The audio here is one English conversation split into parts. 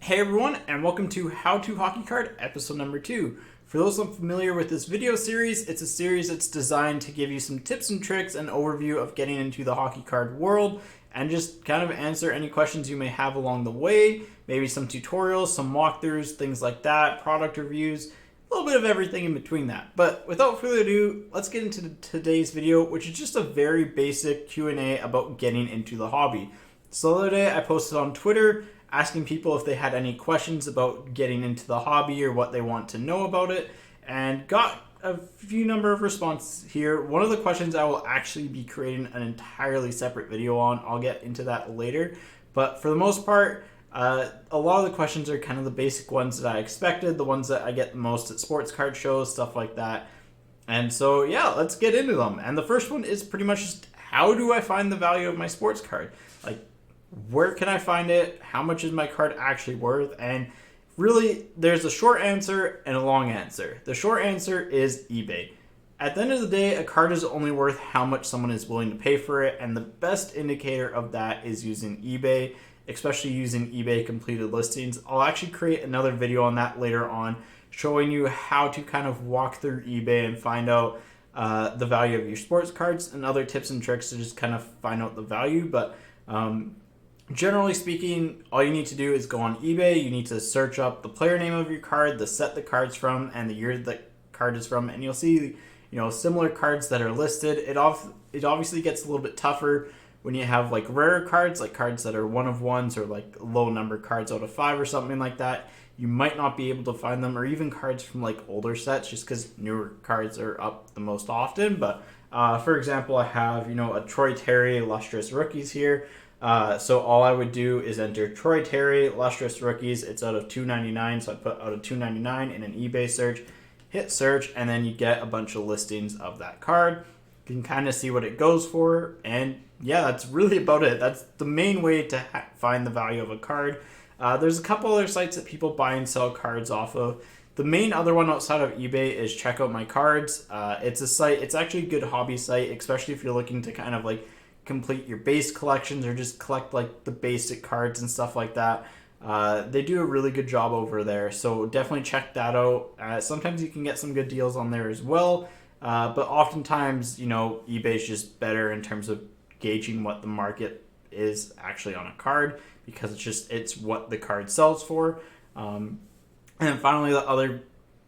Hey everyone, and welcome to How to Hockey Card episode number 2. For those unfamiliar with this video series, it's a series that's designed to give you some tips and tricks and overview of getting into the hockey card world and just kind of answer any questions you may have along the way, maybe some tutorials, some walkthroughs, things like that, product reviews, a little bit of everything in between that. But without further ado, let's get into today's video, which is just a very basic Q&A about getting into the hobby. So the other day I posted on Twitter asking people if they had any questions about getting into the hobby or what they want to know about it, and got a few number of responses here. One of the questions I will actually be creating an entirely separate video on. I'll get into that later, but for the most part, a lot of the questions are kind of the basic ones that I expected, the ones that I get the most at sports card shows, stuff like that. And so yeah, let's get into them. And the first one is pretty much just, how do I find the value of my sports card? Like, where can I find it? How much is my card actually worth? And really, there's a short answer and a long answer. The short answer is eBay. At the end of the day, a card is only worth how much someone is willing to pay for it, and the best indicator of that is using eBay, especially using eBay completed listings. I'll actually create another video on that later on, showing you how to kind of walk through eBay and find out the value of your sports cards and other tips and tricks to just kind of find out the value. But generally speaking, all you need to do is go on eBay. You need to search up the player name of your card, the set the card's from, and the year the card is from, and you'll see, similar cards that are listed. It obviously gets a little bit tougher when you have like rarer cards, like cards that are one of ones or like low number cards out of 5 or something like that. You might not be able to find them, or even cards from like older sets, just because newer cards are up the most often. But for example, I have a Troy Terry Illustrious Rookies here. So all I would do is enter Troy Terry Illustrious Rookies. It's out of $2.99, so I put out of $2.99 in an eBay search, hit search, and then you get a bunch of listings of that card. You can kind of see what it goes for, and yeah, that's really about it. That's the main way to find the value of a card. There's a couple other sites that people buy and sell cards off of. The main other one outside of eBay is Check Out My Cards. It's a site. It's actually a good hobby site, especially if you're looking to kind of like complete your base collections or just collect like the basic cards and stuff like that. They do a really good job over there, so definitely check that out. Sometimes you can get some good deals on there as well, but oftentimes eBay is just better in terms of gauging what the market is actually on a card, because it's what the card sells for. And then finally, the other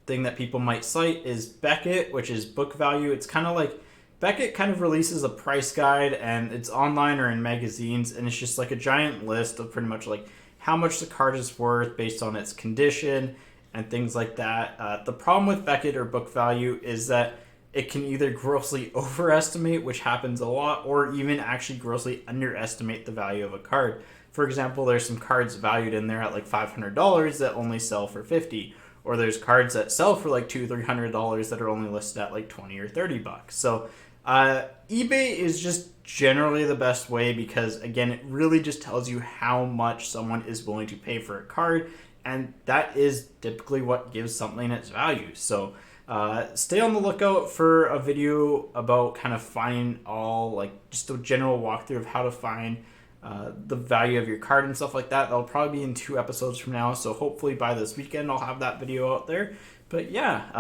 thing that people might cite is Beckett, which is book value. It's kind of like Beckett kind of releases a price guide, and it's online or in magazines, and it's just like a giant list of pretty much like how much the card is worth based on its condition and things like that. The problem with Beckett or book value is that it can either grossly overestimate, which happens a lot, or even actually grossly underestimate the value of a card. For example, there's some cards valued in there at like $500 that only sell for $50. Or there's cards that sell for like $200-300 that are only listed at like $20 or $30. So eBay is just generally the best way, because again, it really just tells you how much someone is willing to pay for a card, and that is typically what gives something its value. So stay on the lookout for a video about kind of finding just a general walkthrough of how to find the value of your card and stuff like that. That'll probably be in 2 episodes from now, so hopefully by this weekend I'll have that video out there. But yeah,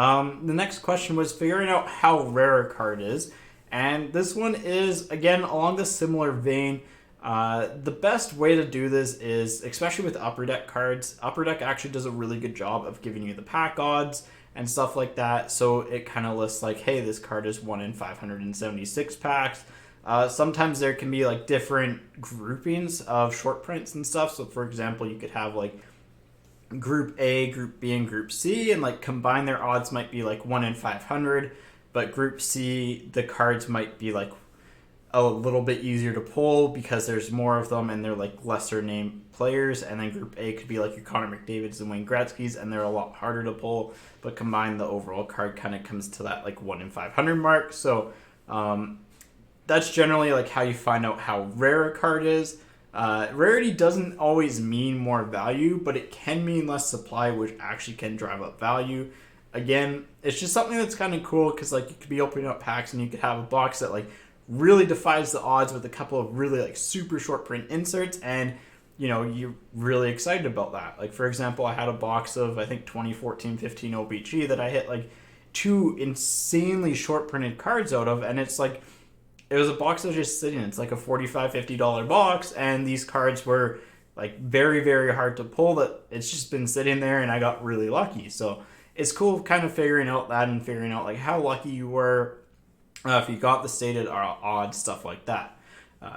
the next question was figuring out how rare a card is, and this one is, again, along the similar vein. The best way to do this is, especially with Upper Deck cards, Upper Deck actually does a really good job of giving you the pack odds and stuff like that. So it kind of lists like, hey, this card is 1 in 576 packs. Sometimes there can be like different groupings of short prints and stuff. So for example, you could have like Group A, Group B, and Group C, and like combine their odds might be like 1 in 500. But Group C, the cards might be like a little bit easier to pull because there's more of them and they're like lesser named players. And then Group A could be like your Connor McDavid's and Wayne Gretzky's, and they're a lot harder to pull. But combined, the overall card kind of comes to that like 1 in 500 mark. So that's generally like how you find out how rare a card is. Rarity doesn't always mean more value, but it can mean less supply, which actually can drive up value. Again, it's just something that's kind of cool, because like you could be opening up packs and you could have a box that like really defies the odds with a couple of really like super short print inserts, and you're really excited about that. Like, for example, I had a box of, I think, 2014-15 o-pee-chee that I hit like 2 insanely short printed cards out of, and it's like, it was a box that was just sitting. It's like a $45-50 box, and these cards were like very, very hard to pull. That it's just been sitting there, and I got really lucky. So it's cool kind of figuring out that and figuring out like how lucky you were if you got the stated odds, stuff like that.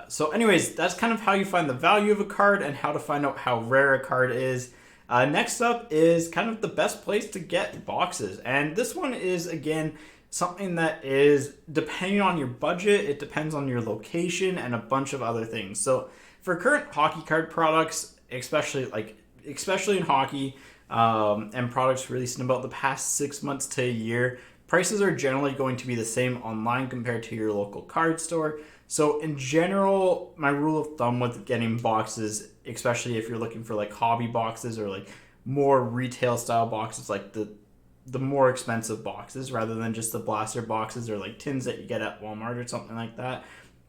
So anyways, that's kind of how you find the value of a card and how to find out how rare a card is. Next up is kind of the best place to get boxes. And this one is, again, something that is depending on your budget, it depends on your location, and a bunch of other things. So for current hockey card products, especially in hockey, and products released in about the past 6 months to a year, prices are generally going to be the same online compared to your local card store. So in general, my rule of thumb with getting boxes, especially if you're looking for like hobby boxes or like more retail style boxes, like the more expensive boxes rather than just the blaster boxes or like tins that you get at Walmart or something like that,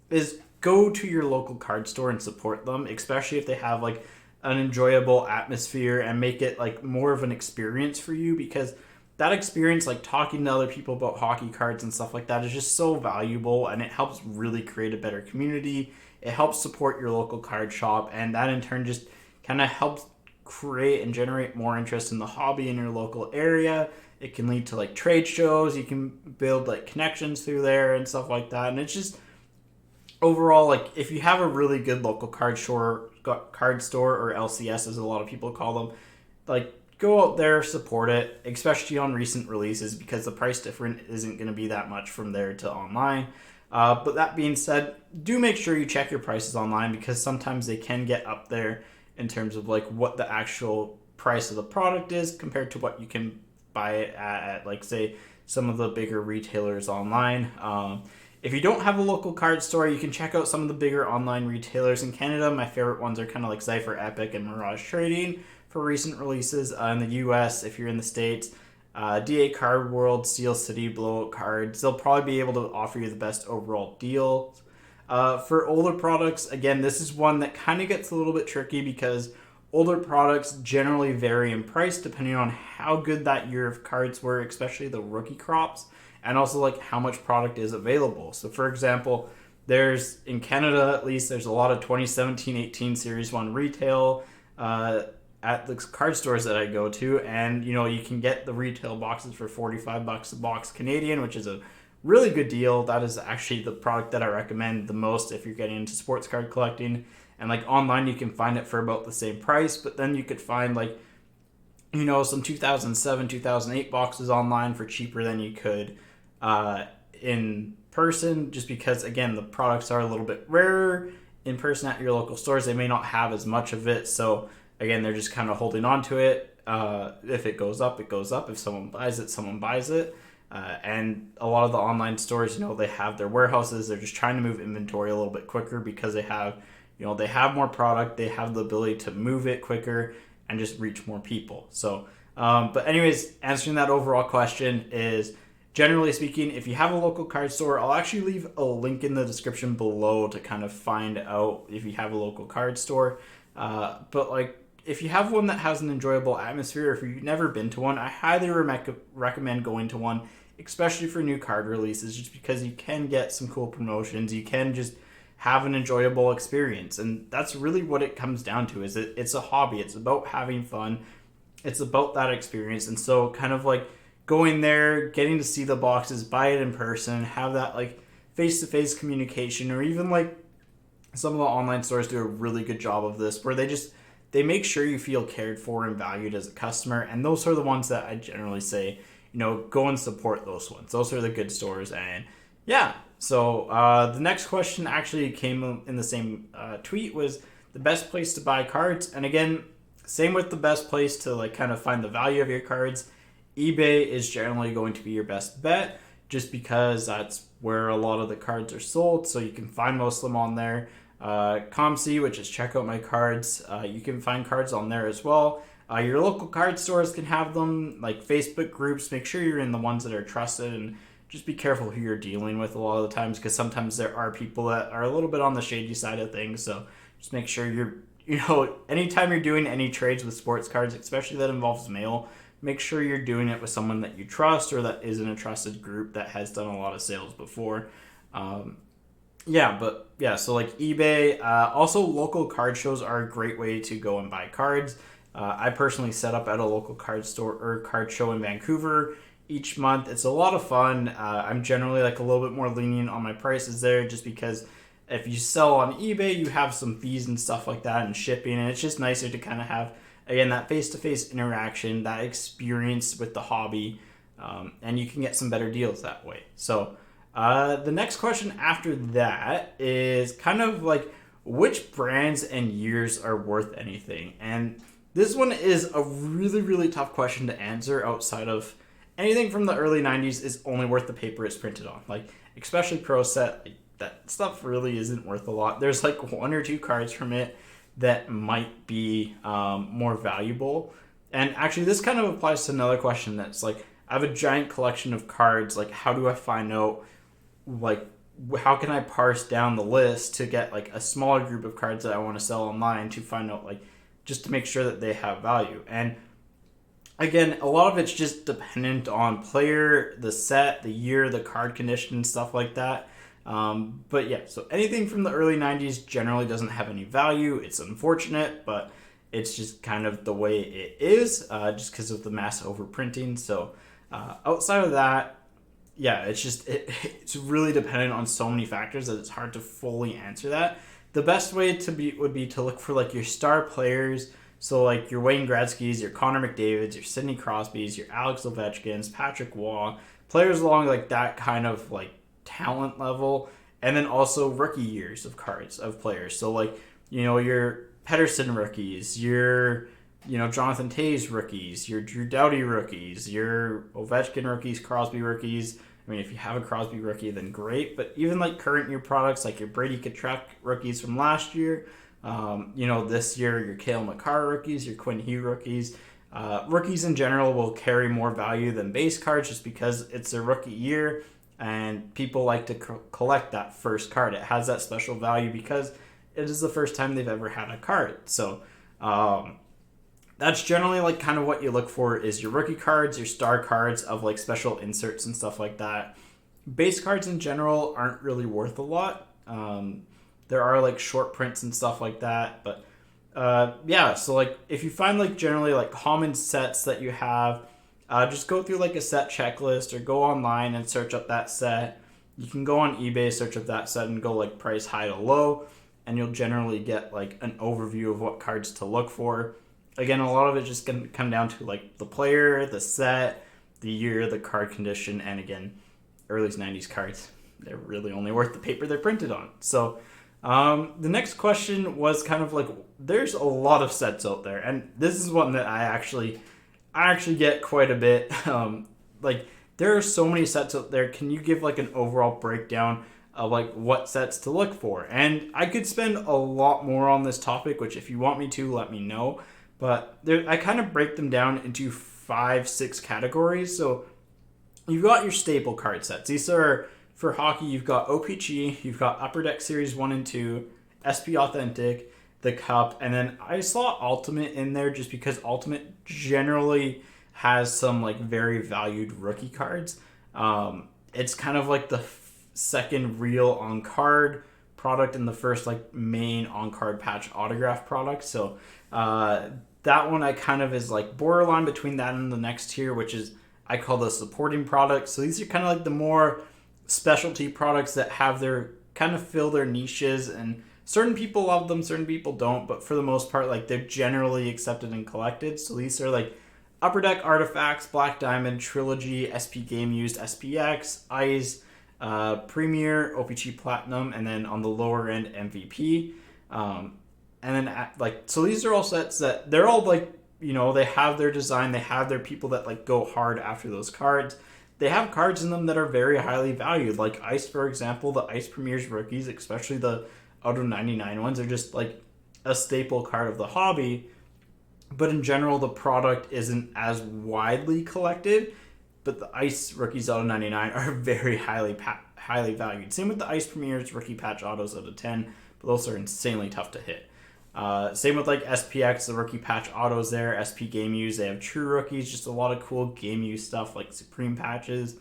is go to your local card store and support them, especially if they have like an enjoyable atmosphere and make it like more of an experience for you, because that experience, like talking to other people about hockey cards and stuff like that, is just so valuable, and it helps really create a better community. It helps support your local card shop, and that in turn just kind of helps create and generate more interest in the hobby in your local area. It can lead to like trade shows. You can build like connections through there and stuff like that. And it's just overall, like if you have a really good local card store or LCS as a lot of people call them, like go out there, support it, especially on recent releases, because the price difference isn't going to be that much from there to online. But that being said, do make sure you check your prices online, because sometimes they can get up there in terms of like what the actual price of the product is compared to what you can buy it at like say some of the bigger retailers online. If you don't have a local card store, you can check out some of the bigger online retailers in Canada. My favorite ones are kind of like Cypher, Epic, and Mirage Trading for recent releases. In the US, if you're in the States, DA Card World, Steel City, Blowout Cards, they'll probably be able to offer you the best overall deals. For older products, again, this is one that kind of gets a little bit tricky, because older products generally vary in price depending on how good that year of cards were, especially the rookie crops, and also like how much product is available. So for example, in Canada at least, there's a lot of 2017-18 Series 1 retail at the card stores that I go to, and you can get the retail boxes for $45 a box Canadian, which is a really good deal. That is actually the product that I recommend the most if you're getting into sports card collecting. And like online, you can find it for about the same price, but then you could find like some 2007 2008 boxes online for cheaper than you could in person, just because again the products are a little bit rarer in person at your local stores. They may not have as much of it, so again, they're just kind of holding on to it. If it goes up, it goes up. If someone buys it, someone buys it. And a lot of the online stores, they have their warehouses. They're just trying to move inventory a little bit quicker, because they have more product. They have the ability to move it quicker and just reach more people. So, but anyways, answering that overall question is, generally speaking, if you have a local card store, I'll actually leave a link in the description below to kind of find out if you have a local card store. But like, if you have one that has an enjoyable atmosphere, or if you've never been to one, I highly recommend going to one, especially for new card releases, just because you can get some cool promotions. You can just have an enjoyable experience, and that's really what it comes down to. Is it's a hobby. It's about having fun. It's about that experience. And so kind of like going there, getting to see the boxes, buy it in person, have that like face-to-face communication, or even like some of the online stores do a really good job of this, where they make sure you feel cared for and valued as a customer. And those are the ones that I generally say, go and support those ones. Those are the good stores. And yeah, so the next question actually came in the same tweet, was the best place to buy cards. And again, same with the best place to like kind of find the value of your cards. eBay is generally going to be your best bet, just because that's where a lot of the cards are sold. So you can find most of them on there. ComC, which is check out my cards. You can find cards on there as well. Your local card stores can have them, like Facebook groups. Make sure you're in the ones that are trusted, and just be careful who you're dealing with a lot of the times, because sometimes there are people that are a little bit on the shady side of things. So just make sure anytime you're doing any trades with sports cards, especially that involves mail, make sure you're doing it with someone that you trust or that is in a trusted group that has done a lot of sales before. So like eBay, also local card shows are a great way to go and buy cards. I personally set up at a local card store or card show in Vancouver each month. It's a lot of fun. I'm generally like a little bit more lenient on my prices there just because if you sell on eBay, you have some fees and stuff like that and shipping, and it's just nicer to kind of have, again, that face-to-face interaction, that experience with the hobby, and you can get some better deals that way. So the next question after that is kind of like which brands and years are worth anything? And this one is a really, really tough question to answer outside of anything from the early 90s is only worth the paper it's printed on. Like, especially Pro Set, like, that stuff really isn't worth a lot. There's like one or two cards from it that might be more valuable. And actually, this kind of applies to another question that's like, I have a giant collection of cards. Like, how do I find out, like, how can I parse down the list to get like a smaller group of cards that I want to sell online to find out, like, just to make sure that they have value? And again, a lot of it's just dependent on player, the set, the year, the card condition, stuff like that. But yeah, so anything from the early 90s generally doesn't have any value. It's unfortunate, but it's just kind of the way it is, just because of the mass overprinting. So outside of that, yeah, it's really dependent on so many factors that it's hard to fully answer that. The best way would be to look for like your star players. So like your Wayne Gretzky's, your Connor McDavid's, your Sidney Crosby's, your Alex Ovechkin's, Patrick Waugh, players along like that kind of like talent level, and then also rookie years of cards of players. So like, your Pettersson rookies, your Jonathan Toews rookies, your Drew Doughty rookies, your Ovechkin rookies, Crosby rookies. I mean, if you have a Crosby rookie, then great. But even like current year products, like your Brady Tkachuk rookies from last year, this year your Cale Makar rookies, your Quinn Hughes rookies. Rookies in general will carry more value than base cards just because it's their rookie year. And people like to collect that first card. It has that special value because it is the first time they've ever had a card. So that's generally like kind of what you look for is your rookie cards, your star cards of like special inserts and stuff like that. Base cards in general aren't really worth a lot. There are like short prints and stuff like that. But so like if you find like generally like common sets that you have, just go through like a set checklist or go online and search up that set. You can go on eBay, search up that set and go like price high to low, and you'll generally get like an overview of what cards to look for. Again, a lot of it just can come down to like the player, the set, the year, the card condition, and again, early 90s cards, they're really only worth the paper they're printed on. So the next question was kind of like, there's a lot of sets out there, and this is one that I actually get quite a bit. Like, there are so many sets out there. Can you give like an overall breakdown of like what sets to look for? And I could spend a lot more on this topic, which if you want me to, let me know. But I kind of break them down into 5-6 categories. So you've got your staple card sets. These are for hockey. You've got o-pee-chee, you've got Upper Deck Series 1 and 2, SP Authentic, the Cup, and then I saw Ultimate in there just because Ultimate generally has some like very valued rookie cards. It's kind of like the second real on-card product and the first like main on-card patch autograph product. So that one I kind of is like borderline between that and the next tier, which is I call the supporting products. So these are kind of like the more specialty products that have their kind of fill their niches, and certain people love them, certain people don't, but for the most part, like they're generally accepted and collected. So these are like Upper Deck Artifacts, Black Diamond, Trilogy, SP Game Used, SPX, Ice, Premier, o-pee-chee Platinum, and then on the lower end, MVP. And then so these are all sets that they're all like, they have their design, they have their people that like go hard after those cards. They have cards in them that are very highly valued, like Ice, for example. The Ice Premier's rookies, especially the out of 99 ones, are just like a staple card of the hobby. But in general, the product isn't as widely collected. But the Ice rookies out of 99 are very highly valued. Same with the Ice Premier's rookie patch autos out of 10, but those are insanely tough to hit. Same with like SPX, the rookie patch autos there. SP Game Use, they have True Rookies, just a lot of cool game use stuff like Supreme patches.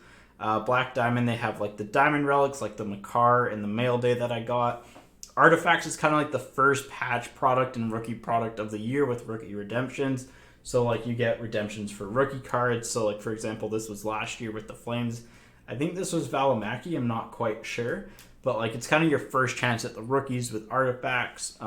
Black Diamond, they have like the Diamond Relics, like the Makar and the Mail Day that I got. Artifacts is kind of like the first patch product and rookie product of the year with rookie redemptions. So like you get redemptions for rookie cards. So like for example, this was last year with the Flames. I think this was Valimaki, I'm not quite sure. But like it's kind of your first chance at the rookies with artifacts.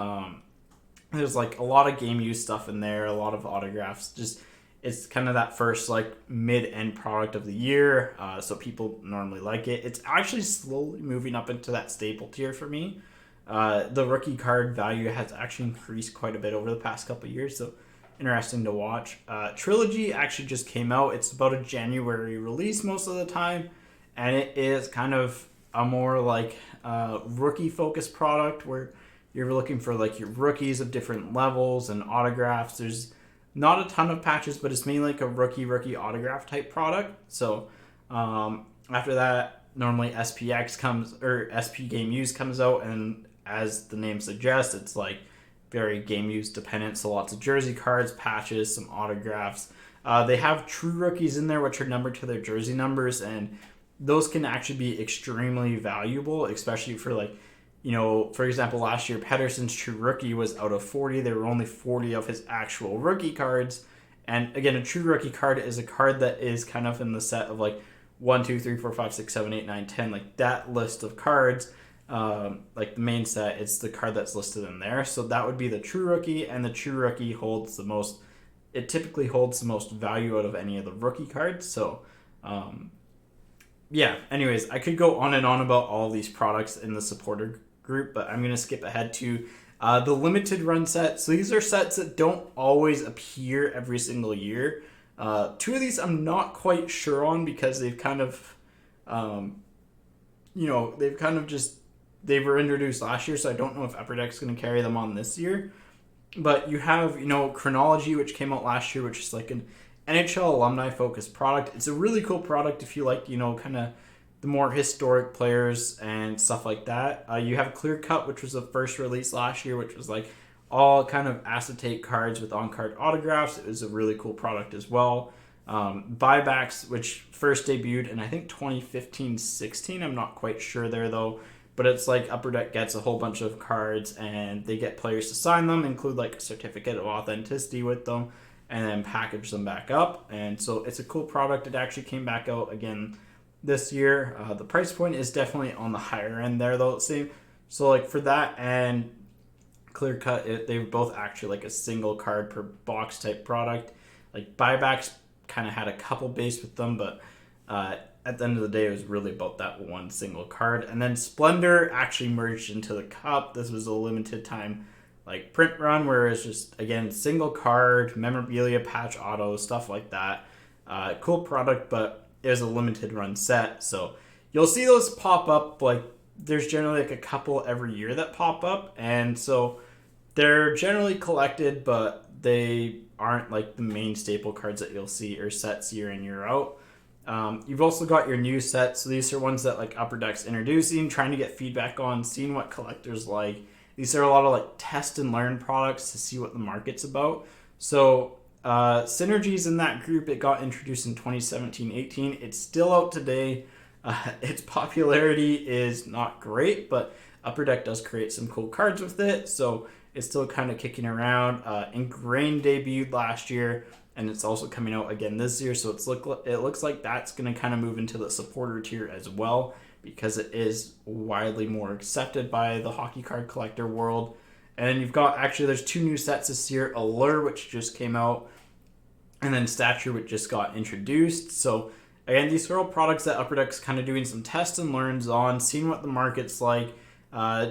There's like a lot of game use stuff in there, a lot of autographs. Just it's kind of that first like mid-end product of the year, so people normally like it. It's actually slowly moving up into that staple tier for me. The rookie card value has actually increased quite a bit over the past couple of years, so interesting to watch. Trilogy actually just came out. It's about a January release most of the time, and it is kind of a more like rookie-focused product where you're looking for like your rookies of different levels and autographs. There's not a ton of patches, but it's mainly like a rookie autograph type product. So after that, normally SPX comes, or SP Game Use comes out, and as the name suggests, it's like very game use dependent. So lots of jersey cards, patches, some autographs. They have True Rookies in there, which are numbered to their jersey numbers, and those can actually be extremely valuable, especially for like, you know, for example, last year, Pedersen's True Rookie was out of 40. There were only 40 of his actual rookie cards. And again, a True Rookie card is a card that is kind of in the set of like 1, 2, 3, 4, 5, 6, 7, 8, 9, 10. Like that list of cards, like the main set, it's the card that's listed in there. So that would be the True Rookie, and the True Rookie holds the most, it typically holds the most value out of any of the rookie cards. So, yeah, anyways, I could go on and on about all these products in the supporter group, but I'm going to skip ahead to the limited run set. So these are sets that don't always appear every single year. Two of these I'm not quite sure on because they've kind of, they were introduced last year, so I don't know if Upper Deck's going to carry them on this year. But you have, Chronology, which came out last year, which is like an NHL alumni-focused product. It's a really cool product if you like, kind of the more historic players and stuff like that. You have Clear Cut, which was the first release last year, which was like all kind of acetate cards with on-card autographs. It was a really cool product as well. Buybacks, which first debuted in I think 2015-16. I'm not quite sure there though. But it's like Upper Deck gets a whole bunch of cards and they get players to sign them, include like a certificate of authenticity with them, and then package them back up. And so it's a cool product. It actually came back out again this year. The price point is definitely on the higher end there though, it seems. So like for that and Clear Cut, they were both actually like a single card per box type product. Like Buybacks kind of had a couple base with them, but at the end of the day, it was really about that one single card. And then Splendor actually merged into the Cup. This was a limited time like print run where it's just, again, single card, memorabilia, patch auto, stuff like that. Cool product, but it was a limited run set. So you'll see those pop up. Like there's generally like a couple every year that pop up. And so they're generally collected, but they aren't like the main staple cards that you'll see or sets year in, year out. You've also got your new sets. So these are ones that like Upper Deck's introducing, trying to get feedback on, seeing what collectors like. These are a lot of like test and learn products to see what the market's about. So Synergy's in that group. It got introduced in 2017-18. It's still out today. Its popularity is not great, but Upper Deck does create some cool cards with it. So it's still kind of kicking around. Ingrained debuted last year, and it's also coming out again this year. So it looks like that's going to kind of move into the supporter tier as well, because it is widely more accepted by the hockey card collector world. And you've got, actually, there's two new sets this year. Allure, which just came out, and then Stature, which just got introduced. So, again, these are all products that Upper Deck's kind of doing some tests and learns on, seeing what the market's like,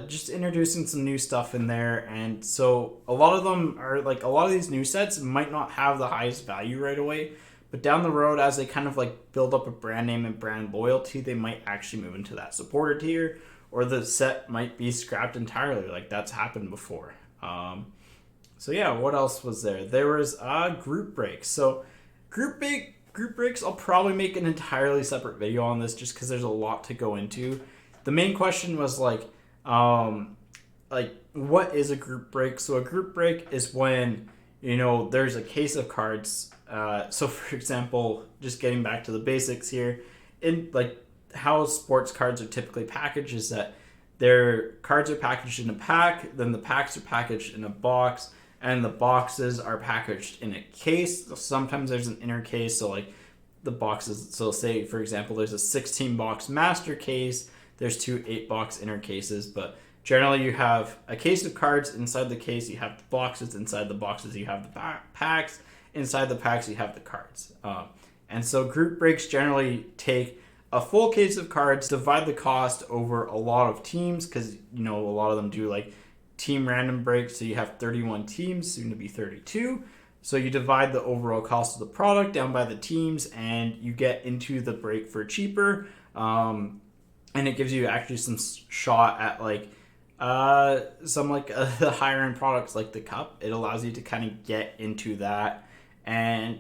just introducing some new stuff in there. And so a lot of them are, like, a lot of these new sets might not have the highest value right away, but down the road, as they kind of like build up a brand name and brand loyalty, they might actually move into that supporter tier, or the set might be scrapped entirely. Like that's happened before. So yeah, what else was there? There was group breaks. So group breaks, I'll probably make an entirely separate video on this just because there's a lot to go into. The main question was like like, what is a group break? So a group break is when, there's a case of cards. So for example, just getting back to the basics here, in like how sports cards are typically packaged is that their cards are packaged in a pack, then the packs are packaged in a box, and the boxes are packaged in a case. Sometimes there's an inner case, so like the boxes, so say for example there's a 16 box master case, there's two 8-box inner cases, but generally you have a case of cards. Inside the case you have the boxes, inside the boxes you have the packs, inside the packs you have the cards. And so group breaks generally take a full case of cards, divide the cost over a lot of teams, because a lot of them do like team random breaks, so you have 31 teams, soon to be 32. So you divide the overall cost of the product down by the teams, and you get into the break for cheaper. And it gives you actually some shot at like some like the higher end products like the cup. It allows you to kind of get into that and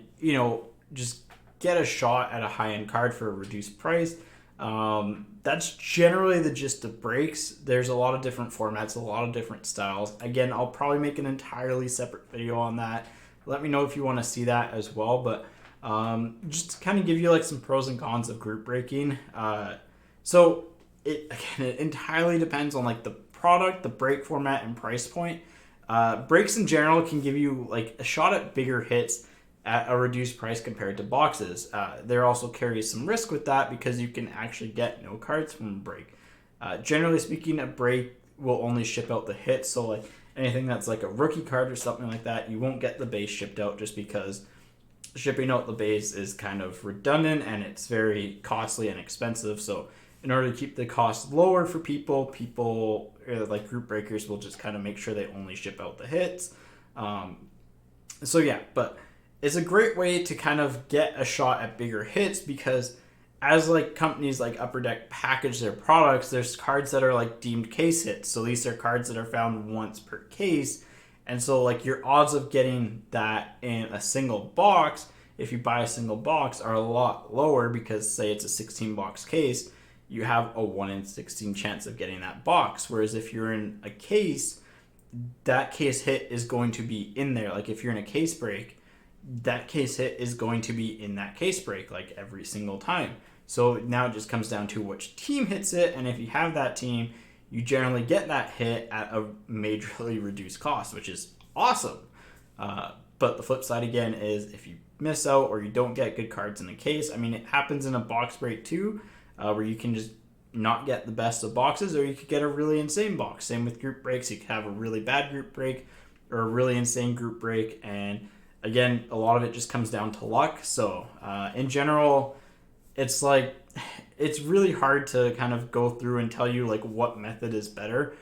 just get a shot at a high end card for a reduced price. That's generally the gist of breaks. There's a lot of different formats, a lot of different styles. Again, I'll probably make an entirely separate video on that. Let me know if you want to see that as well. But just to kind of give you like some pros and cons of group breaking. So it entirely depends on like the product, the break format, and price point. Breaks in general can give you like a shot at bigger hits at a reduced price compared to boxes. There also carries some risk with that because you can actually get no cards from a break. Generally speaking, a break will only ship out the hits, so like anything that's like a rookie card or something like that, you won't get the base shipped out just because shipping out the base is kind of redundant and it's very costly and expensive. So in order to keep the cost lower for people like group breakers will just kind of make sure they only ship out the hits. So yeah, but it's a great way to kind of get a shot at bigger hits because as like companies like Upper Deck package their products, there's cards that are like deemed case hits. So these are cards that are found once per case. And so like your odds of getting that in a single box, if you buy a single box, are a lot lower because say it's a 16 box case, you have a 1 in 16 chance of getting that box. Whereas if you're in a case, that case hit is going to be in there. Like if you're in a case break, that case hit is going to be in that case break like every single time. So now it just comes down to which team hits it, and if you have that team, you generally get that hit at a majorly reduced cost, which is awesome. But the flip side again is if you miss out or you don't get good cards in the case, I mean it happens in a box break too, where you can just not get the best of boxes, or you could get a really insane box. Same with group breaks, you could have a really bad group break or a really insane group break, and again, a lot of it just comes down to luck. So in general, it's like it's really hard to kind of go through and tell you like what method is better.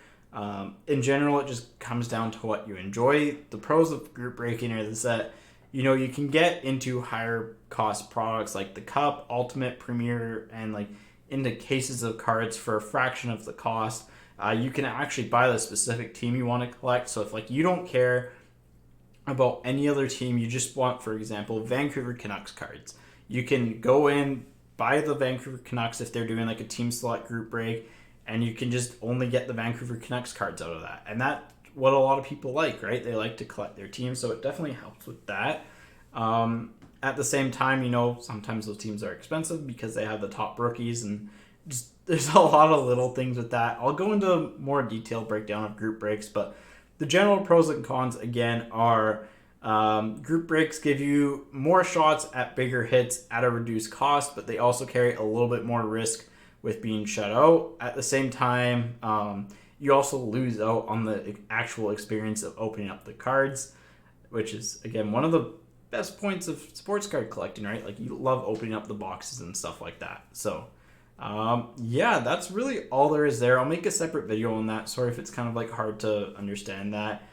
In general, it just comes down to what you enjoy. The pros of group breaking is that you can get into higher cost products like the cup, ultimate, premier, and like into cases of cards for a fraction of the cost. You can actually buy the specific team you want to collect. So if like you don't care about any other team, you just want, for example, Vancouver Canucks cards, you can go in, buy the Vancouver Canucks if they're doing like a team select group break, and you can just only get the Vancouver Canucks cards out of that. And that's what a lot of people like, right? They like to collect their team, so it definitely helps with that. At the same time, sometimes those teams are expensive because they have the top rookies, and just there's a lot of little things with that. I'll go into more detailed breakdown of group breaks, but the general pros and cons again are group breaks give you more shots at bigger hits at a reduced cost, but they also carry a little bit more risk with being shut out. At the same time, you also lose out on the actual experience of opening up the cards, which is, again, one of the best points of sports card collecting, right? Like, you love opening up the boxes and stuff like that. So, yeah, that's really all there is there. I'll make a separate video on that. Sorry if it's kind of like hard to understand that.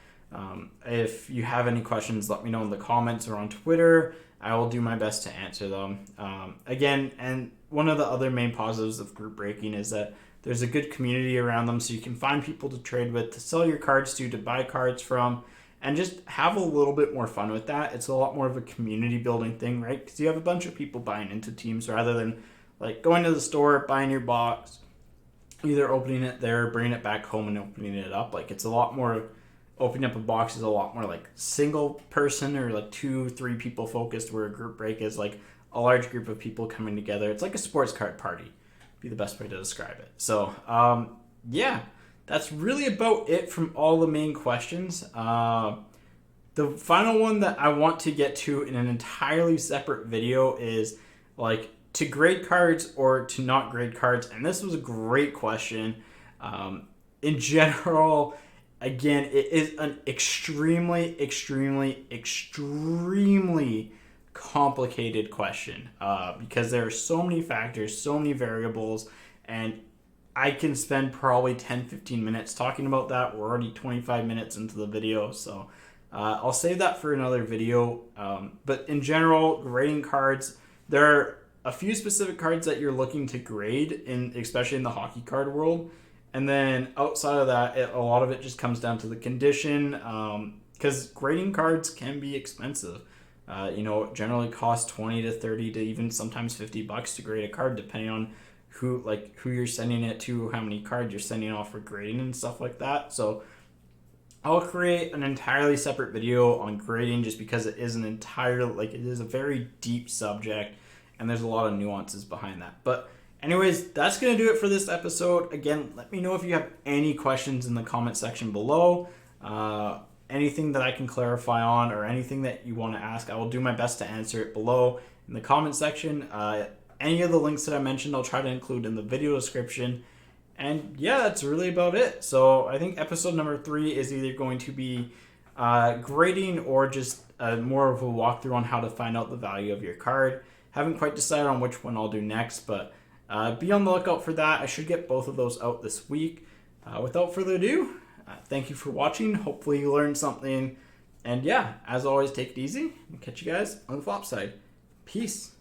If you have any questions, let me know in the comments or on Twitter. I will do my best to answer them. Again, and one of the other main positives of group breaking is that there's a good community around them, so you can find people to trade with, to sell your cards to buy cards from, and just have a little bit more fun with that. It's a lot more of a community building thing, right? Because you have a bunch of people buying into teams rather than like going to the store, buying your box, either opening it there, bringing it back home, and opening it up. Like, it's a lot more, opening up a box is a lot more like single person or like 2-3 people focused, where a group break is like a large group of people coming together. It's like a sports card party, be the best way to describe it. So yeah, that's really about it from all the main questions. The final one that I want to get to in an entirely separate video is like to grade cards or to not grade cards. And this was a great question. In general, again, it is an extremely complicated question because there are so many factors, so many variables, and I can spend probably 10-15 minutes talking about that. We're already 25 minutes into the video, so I'll save that for another video. But in general, grading cards, there are a few specific cards that you're looking to grade, especially in the hockey card world. And then outside of that, a lot of it just comes down to the condition, because grading cards can be expensive. It generally costs 20 to 30 to even sometimes $50 to grade a card, depending on who you're sending it to, how many cards you're sending off for grading and stuff like that. So I'll create an entirely separate video on grading, just because it is it is a very deep subject and there's a lot of nuances behind that. But anyways, that's going to do it for this episode. Again, let me know if you have any questions in the comment section below. Anything that I can clarify on, or anything that you want to ask, I will do my best to answer it below in the comment section. Any of the links that I mentioned, I'll try to include in the video description. And yeah, that's really about it. So I think episode number 3 is either going to be grading or just more of a walkthrough on how to find out the value of your card. Haven't quite decided on which one I'll do next, but be on the lookout for that. I should get both of those out this week. Without further ado, thank you for watching. Hopefully you learned something. And yeah, as always, take it easy and catch you guys on the flop side. Peace.